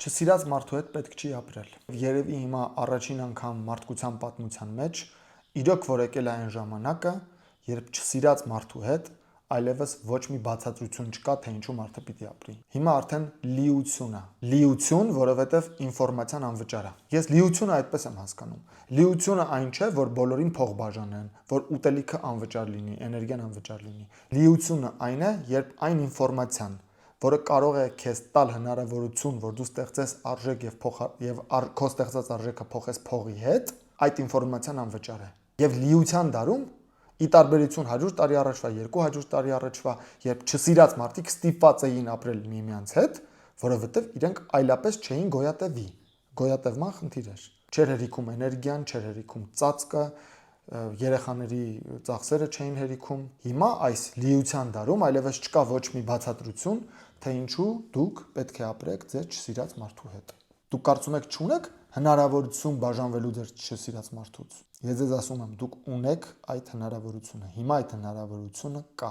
Չսիրած մարդու հետ պետք չի ապրել։ Երևի հիմա առաջին անգամ մարդկության պատմության մեջ իրոք որ եկել է այն ժամանակը, երբ չսիրած մարդու հետ այլևս ոչ մի բացատրություն չկա, թե ինչու մարդը պիտի ապրի։ Հիմա արդեն լիություն է։ Լիություն, որովհետև ինֆորմացիան անվճար է։ Ես լիությունը այդպես եմ հասկանում։ Լիությունը այն չէ, որ բոլորին փող բաժանեն, որ ուտելիքը անվճար լինի, էներգիան անվճար լինի։ Լիությունը այն է, երբ այն ինֆորմացիան, որը կարող է քեզ տալ հնարավորություն, որ դու ստեղծես արժեք եւ քո ստեղծած արժեքը փոխես փողի հետ, այդ ինֆորմացիան անվճար է։ Եվ լիության դարում ի տարբերություն 100 տարի առաջվա, 200 տարի առաջվա, երբ չսիրած մարդիկ ստիպված էին ապրել միմյանց հետ, որովհետև իրենք այլապես չէին գոյատևի։ Գոյատևման խնդիր էր։ Չէր հերիքում էներգիան, չէր հերիքում ծածկը, երեխաների ծախսերը չէին հերիքում։ Հիմա այս լիության դարում այլևս չկա ոչ մի բացատրություն, թե ինչու դուք պետք է ապրեք ձեր չսիրած մարդու հետ։ Դուք կարծում եք չունեք հնարավորություն բաժանվելու ձեր չսիրած մարդուց։ Ես ձեզ ասում եմ, դուք ունեք այդ հնարավորությունը։ Հիմա այդ հնարավորությունը կա։